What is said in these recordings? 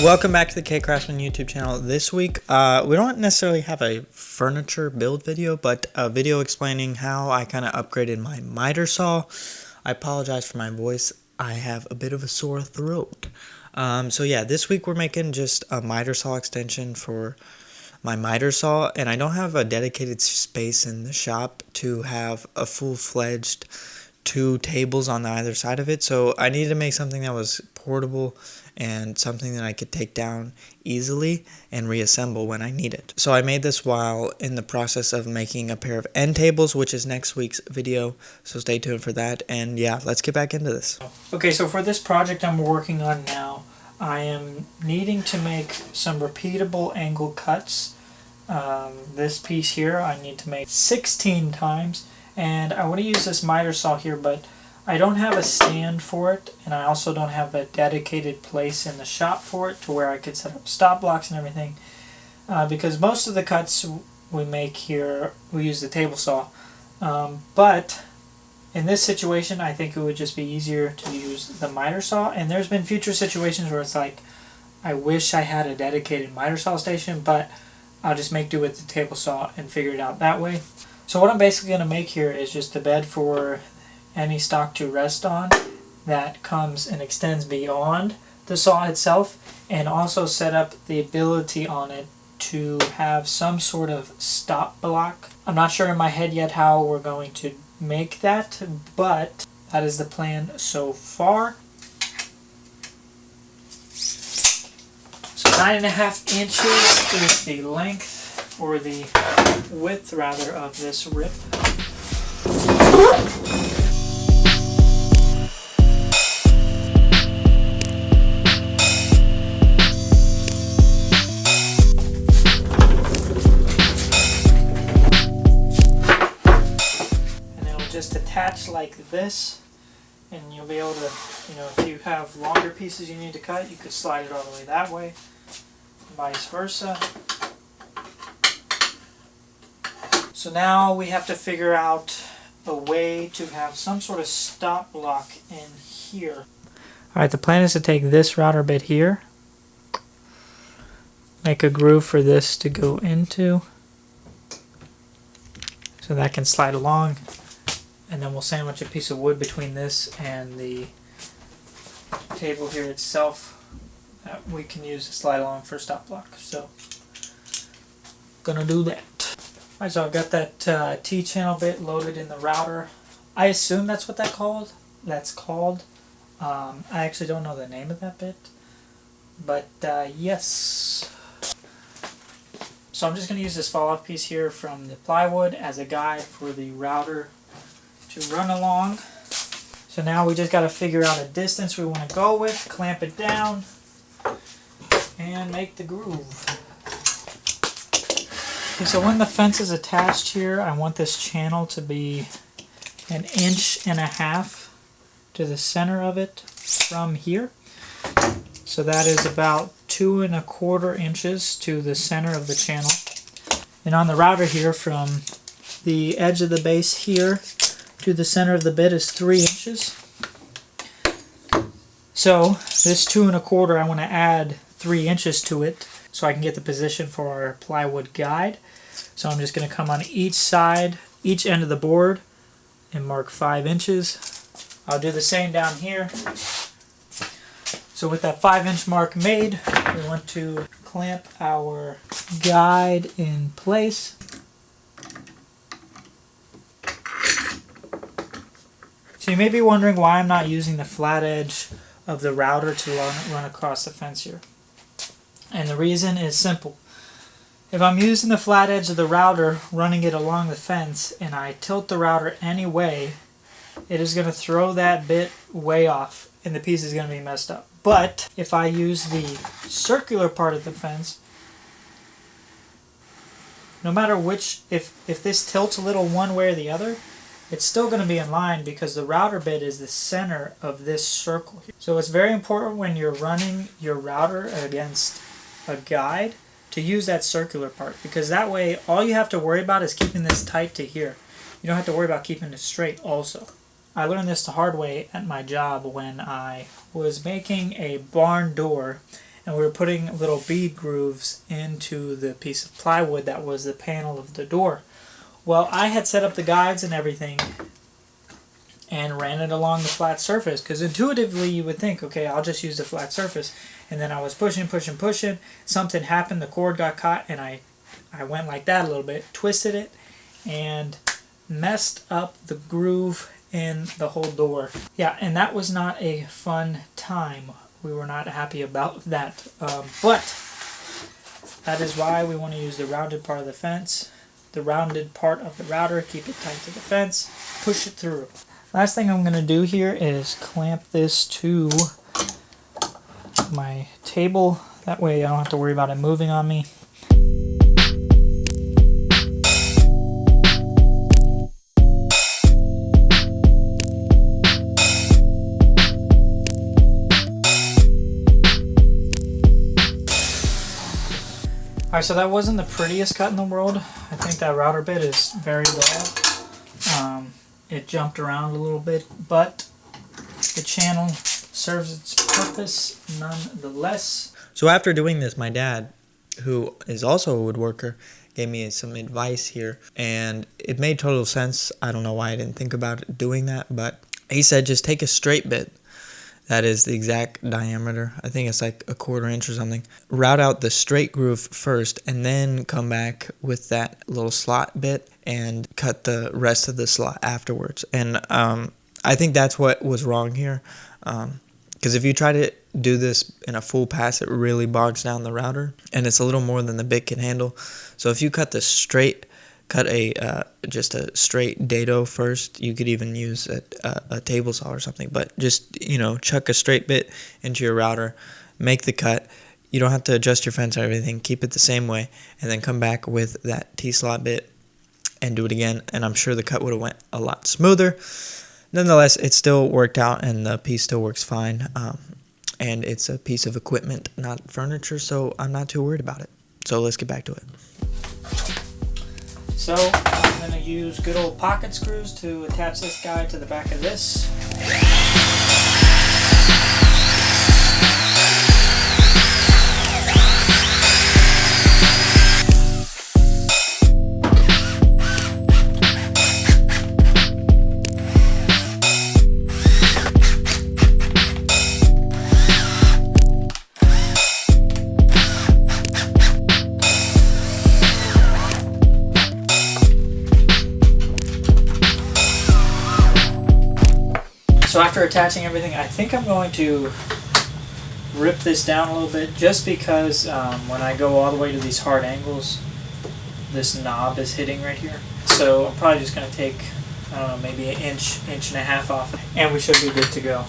Welcome back to the K Craftsman YouTube channel. This week, we don't necessarily have a furniture build video, but a video explaining how I kind of upgraded my miter saw. I apologize for my voice. I have a bit of a sore throat. So yeah, this week we're making just a miter saw extension for my miter saw, and I don't have a dedicated space in the shop to have a full-fledged 2 tables on either side of it, so I needed to make something that was portable and something that I could take down easily and reassemble when I need it. So I made this while in the process of making a pair of end tables, which is next week's video, so stay tuned for that. And yeah, let's get back into this. Okay, so for this project I'm working on now, I am needing to make some repeatable angle cuts. This piece here I need to make 16 times, and I want to use this miter saw here, but I don't have a stand for it, and I also don't have a dedicated place in the shop for it to where I could set up stop blocks and everything, because most of the cuts we make here, we use the table saw, but in this situation I think it would just be easier to use the miter saw. And there's been future situations where it's like, I wish I had a dedicated miter saw station, but I'll just make do with the table saw and figure it out that way. So what I'm basically going to make here is just a bed for any stock to rest on that comes and extends beyond the saw itself, and also set up the ability on it to have some sort of stop block. I'm not sure in my head yet how we're going to make that, but that is the plan so far. So 9.5 inches is the length, or the width rather, of this rip. And it'll just attach like this, and you'll be able to, if you have longer pieces you need to cut, you could slide it all the way that way, vice versa. So now we have to figure out a way to have some sort of stop block in here. Alright, the plan is to take this router bit here, make a groove for this to go into, so that can slide along, and then we'll sandwich a piece of wood between this and the table here itself that we can use to slide along for stop block. So, gonna do that. Alright, so I've got that T-channel bit loaded in the router. I assume that's what that's called. I actually don't know the name of that bit, but yes. So I'm just going to use this fall-off piece here from the plywood as a guide for the router to run along. So now we just got to figure out a distance we want to go with, clamp it down, and make the groove. Okay, so when the fence is attached here, I want this channel to be 1.5 inches to the center of it from here. So that is about 2.25 inches to the center of the channel. And on the router here, from the edge of the base here to the center of the bit is 3 inches. So this 2.25, I want to add 3 inches to it so I can get the position for our plywood guide. So I'm just going to come on each side, each end of the board, and mark 5 inches. I'll do the same down here. So with that 5-inch mark made, we want to clamp our guide in place. So you may be wondering why I'm not using the flat edge of the router to run across the fence here. And the reason is simple. If I'm using the flat edge of the router, running it along the fence, and I tilt the router any way, it is going to throw that bit way off, and the piece is going to be messed up. But if I use the circular part of the fence, no matter which, if this tilts a little one way or the other, it's still going to be in line because the router bit is the center of this circle here. So it's very important when you're running your router against a guide to use that circular part, because that way all you have to worry about is keeping this tight to here. You don't have to worry about keeping it straight also. I learned this the hard way at my job when I was making a barn door, and we were putting little bead grooves into the piece of plywood that was the panel of the door. Well, I had set up the guides and everything and ran it along the flat surface, because intuitively you would think, okay, I'll just use the flat surface. And then I was pushing, something happened, the cord got caught, and I went like that a little bit, twisted it, and messed up the groove in the whole door. Yeah, and that was not a fun time. We were not happy about that. But that is why we want to use the rounded part of the fence, the rounded part of the router, keep it tight to the fence, push it through. Last thing I'm going to do here is clamp this to my table. That way I don't have to worry about it moving on me. Alright, so that wasn't the prettiest cut in the world. I think that router bit is very low. It jumped around a little bit, but the channel serves its purpose nonetheless. So after doing this, my dad, who is also a woodworker, gave me some advice here, and it made total sense. I don't know why I didn't think about doing that, but he said just take a straight bit. That is the exact diameter. I think it's like 1/4 inch or something. Route out the straight groove first, and then come back with that little slot bit and cut the rest of the slot afterwards. And I think that's what was wrong here. Because if you try to do this in a full pass, it really bogs down the router, and it's a little more than the bit can handle. So if you cut just a straight dado first. You could even use a table saw or something, but just, chuck a straight bit into your router, make the cut. You don't have to adjust your fence or everything. Keep it the same way, and then come back with that T-slot bit and do it again, and I'm sure the cut would have went a lot smoother. Nonetheless, it still worked out, and the piece still works fine, and it's a piece of equipment, not furniture, so I'm not too worried about it. So let's get back to it. So I'm going to use good old pocket screws to attach this guy to the back of this. So after attaching everything, I think I'm going to rip this down a little bit, just because when I go all the way to these hard angles, this knob is hitting right here. So I'm probably just going to take, I don't know, maybe an inch and a half off, and we should be good to go.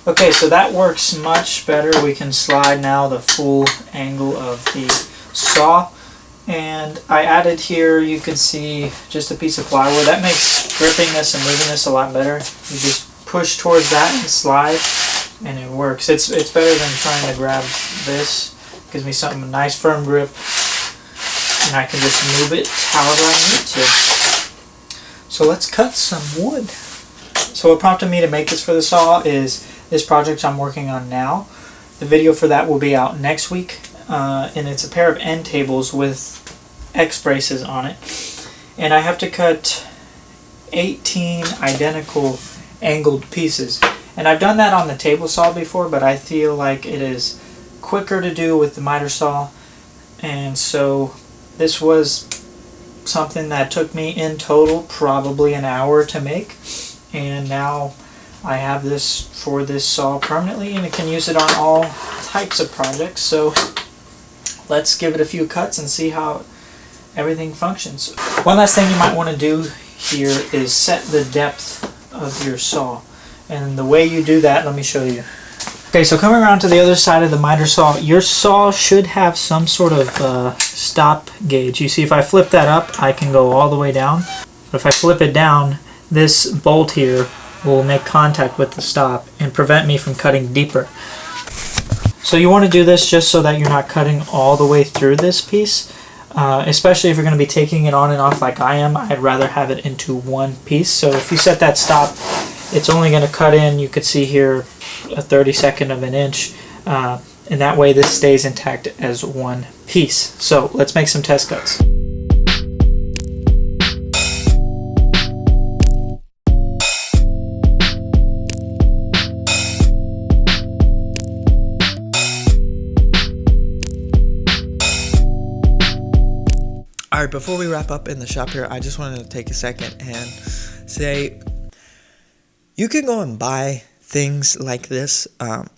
Okay, so that works much better. We can slide now the full angle of the saw. And I added here, you can see, just a piece of plywood. That makes gripping this and moving this a lot better. You just push towards that and slide, and it works. It's better than trying to grab this. It gives me something, a nice firm grip, and I can just move it however I need to. So let's cut some wood. So what prompted me to make this for the saw is this project I'm working on now. The video for that will be out next week, and it's a pair of end tables with X braces on it. And I have to cut 18 identical angled pieces. And I've done that on the table saw before, but I feel like it is quicker to do with the miter saw. And so this was something that took me in total probably an hour to make. And now I have this for this saw permanently, and I can use it on all types of projects. So let's give it a few cuts and see how everything functions. One last thing you might want to do here is set the depth of your saw. And the way you do that, let me show you. Okay, so coming around to the other side of the miter saw, your saw should have some sort of stop gauge. You see, if I flip that up, I can go all the way down. But if I flip it down, this bolt here will make contact with the stop and prevent me from cutting deeper. So you want to do this just so that you're not cutting all the way through this piece, especially if you're going to be taking it on and off like I am. I'd rather have it into one piece. So if you set that stop, it's only going to cut in, you could see here, a 32nd of an inch, and that way this stays intact as one piece. So let's make some test cuts. Alright, before we wrap up in the shop here, I just wanted to take a second and say, you can go and buy things like this.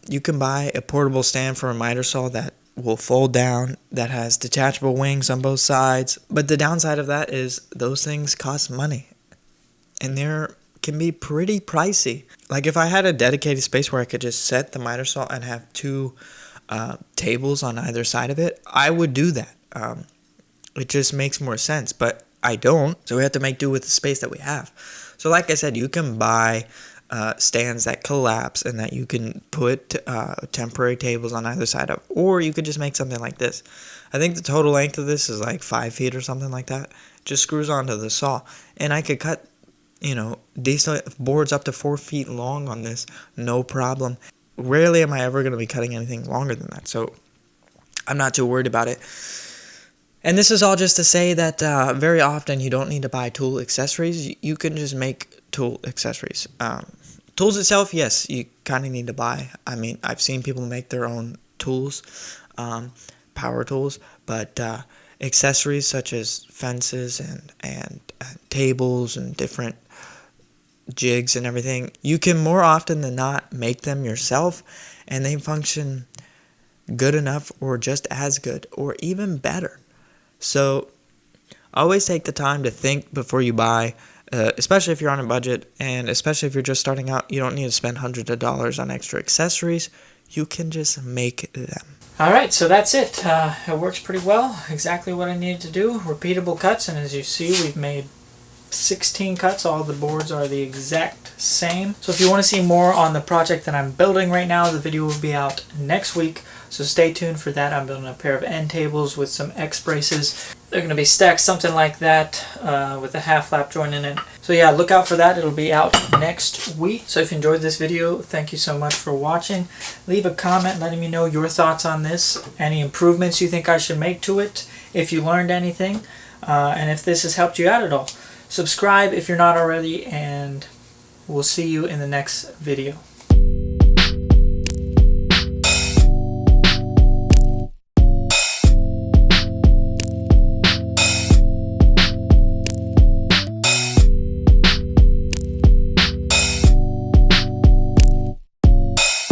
You can buy a portable stand for a miter saw that will fold down, that has detachable wings on both sides. But the downside of that is those things cost money, and they can be pretty pricey. Like if I had a dedicated space where I could just set the miter saw and have two tables on either side of it, I would do that. It just makes more sense, but I don't, so we have to make do with the space that we have. So like I said, you can buy stands that collapse and that you can put temporary tables on either side of, or you could just make something like this. I think the total length of this is like 5 feet or something like that. Just screws onto the saw, and I could cut, decent boards up to 4 feet long on this, no problem. Rarely am I ever going to be cutting anything longer than that, so I'm not too worried about it. And this is all just to say that very often you don't need to buy tool accessories. You can just make tool accessories. Tools itself, yes, you kind of need to buy. I mean, I've seen people make their own tools, power tools, but accessories such as fences and tables and different jigs and everything, you can more often than not make them yourself, and they function good enough or just as good or even better. So always take the time to think before you buy, especially if you're on a budget, and especially if you're just starting out. You don't need to spend hundreds of dollars on extra accessories. You can just make them. Alright, so that's it. It works pretty well. Exactly what I needed to do. Repeatable cuts, and as you see, we've made 16 cuts. All the boards are the exact same. So if you want to see more on the project that I'm building right now, the video will be out next week. So stay tuned for that. I'm building a pair of end tables with some X braces. They're going to be stacked something like that with a half flap joint in it. So yeah, look out for that. It'll be out next week. So if you enjoyed this video, thank you so much for watching. Leave a comment letting me know your thoughts on this, any improvements you think I should make to it, if you learned anything, and if this has helped you out at all. Subscribe if you're not already, and we'll see you in the next video.